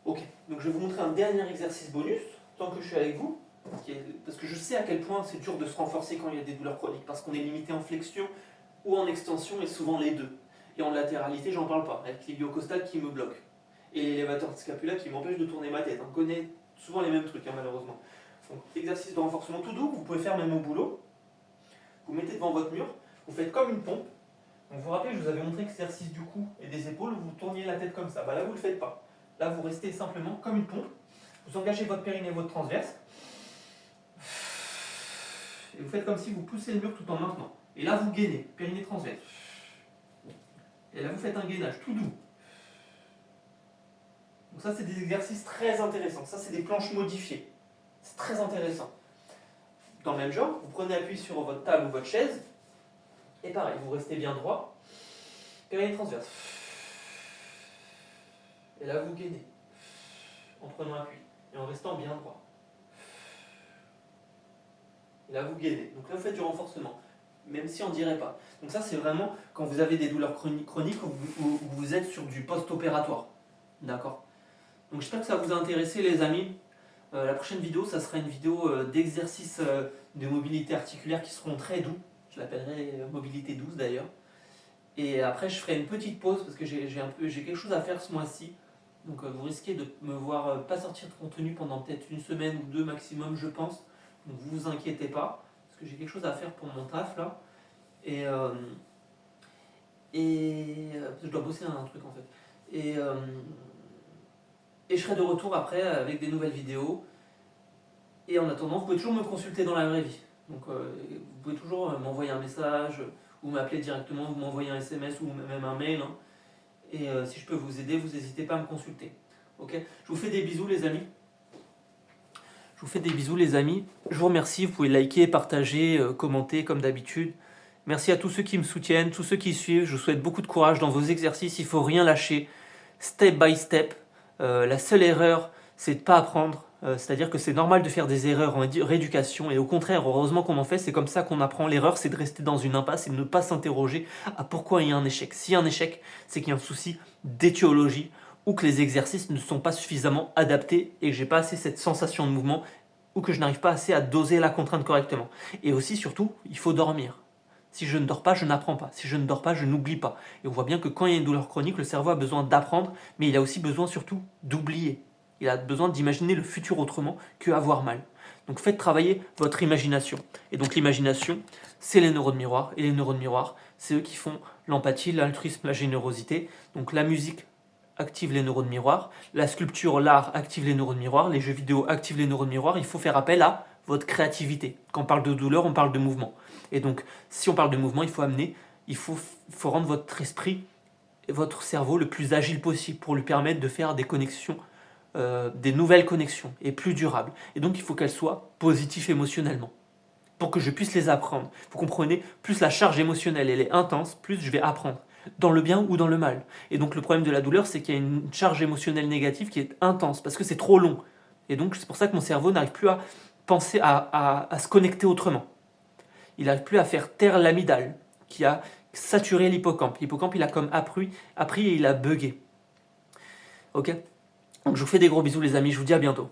Ok, donc je vais vous montrer un dernier exercice bonus, tant que je suis avec vous, parce que je sais à quel point c'est dur de se renforcer quand il y a des douleurs chroniques, parce qu'on est limité en flexion ou en extension, et souvent les deux. Et en latéralité, j'en parle pas, avec l'ilio-costal qui me bloque, et l'élévateur de scapula qui m'empêche de tourner ma tête. On connaît souvent les mêmes trucs, hein, malheureusement. Donc, exercice de renforcement tout doux, que vous pouvez faire même au boulot. Vous mettez devant votre mur, vous faites comme une pompe. Donc vous vous rappelez, je vous avais montré l'exercice du cou et des épaules, vous tourniez la tête comme ça. Bah là, vous ne le faites pas. Là, vous restez simplement comme une pompe. Vous engagez votre périnée et votre transverse. Et vous faites comme si vous poussez le mur tout en maintenant. Et là, vous gainez, périnée transverse. Et là, vous faites un gainage tout doux. Donc ça, c'est des exercices très intéressants. Ça, c'est des planches modifiées. C'est très intéressant. Dans le même genre, vous prenez appui sur votre table ou votre chaise. Et pareil, vous restez bien droit. Périnée transverse. Et là, vous gainez. En prenant appui. Et en restant bien droit. Et là, vous gainez. Donc là, vous faites du renforcement. Même si on ne dirait pas. Donc ça, c'est vraiment quand vous avez des douleurs chroniques où vous êtes sur du post-opératoire. D'accord? Donc j'espère que ça vous a intéressé, les amis. La prochaine vidéo, ça sera une vidéo d'exercices de mobilité articulaire qui seront très doux. Je l'appellerai mobilité douce d'ailleurs. Et après, je ferai une petite pause parce que j'ai quelque chose à faire ce mois-ci. Donc vous risquez de me voir pas sortir de contenu pendant peut-être une semaine ou deux maximum, je pense. Donc vous inquiétez pas, parce que j'ai quelque chose à faire pour mon taf là. Et je dois bosser un truc en fait. Et je serai de retour après avec des nouvelles vidéos. Et en attendant, vous pouvez toujours me consulter dans la vraie vie. Donc vous pouvez toujours m'envoyer un message, ou m'appeler directement, ou m'envoyer un SMS, ou même un mail. Hein. Et si je peux vous aider, vous n'hésitez pas à me consulter. Ok ? Je vous fais des bisous les amis. Je vous fais des bisous les amis. Je vous remercie, vous pouvez liker, partager, commenter comme d'habitude. Merci à tous ceux qui me soutiennent, tous ceux qui suivent. Je vous souhaite beaucoup de courage dans vos exercices. Il ne faut rien lâcher. Step by step. La seule erreur, c'est de ne pas apprendre. C'est-à-dire que c'est normal de faire des erreurs en rééducation. Et au contraire, heureusement qu'on en fait, c'est comme ça qu'on apprend. L'erreur, c'est de rester dans une impasse et de ne pas s'interroger à pourquoi il y a un échec. S'il y a un échec, c'est qu'il y a un souci d'étiologie ou que les exercices ne sont pas suffisamment adaptés et que j'ai pas assez cette sensation de mouvement ou que je n'arrive pas assez à doser la contrainte correctement. Et aussi, surtout, il faut dormir. Si je ne dors pas, je n'apprends pas. Si je ne dors pas, je n'oublie pas. Et on voit bien que quand il y a une douleur chronique, le cerveau a besoin d'apprendre, mais il a aussi besoin surtout d'oublier. Il a besoin d'imaginer le futur autrement qu'avoir mal. Donc faites travailler votre imagination. Et donc l'imagination, c'est les neurones miroirs. Et les neurones miroirs, c'est eux qui font l'empathie, l'altruisme, la générosité. Donc la musique active les neurones miroirs, la sculpture, l'art active les neurones miroirs, les jeux vidéo activent les neurones miroirs. Il faut faire appel à votre créativité. Quand on parle de douleur, on parle de mouvement. Et donc, si on parle de mouvement, il faut rendre votre esprit et votre cerveau le plus agile possible pour lui permettre de faire des connexions, des nouvelles connexions et plus durables. Et donc, il faut qu'elles soient positives émotionnellement pour que je puisse les apprendre. Vous comprenez, plus la charge émotionnelle elle est intense, plus je vais apprendre, dans le bien ou dans le mal. Et donc, le problème de la douleur, c'est qu'il y a une charge émotionnelle négative qui est intense parce que c'est trop long. Et donc, c'est pour ça que mon cerveau n'arrive plus à penser à se connecter autrement. Il n'arrive plus à faire taire l'amygdale, qui a saturé l'hippocampe. L'hippocampe, il a comme appris et il a bugué. Ok? Donc je vous fais des gros bisous les amis, je vous dis à bientôt.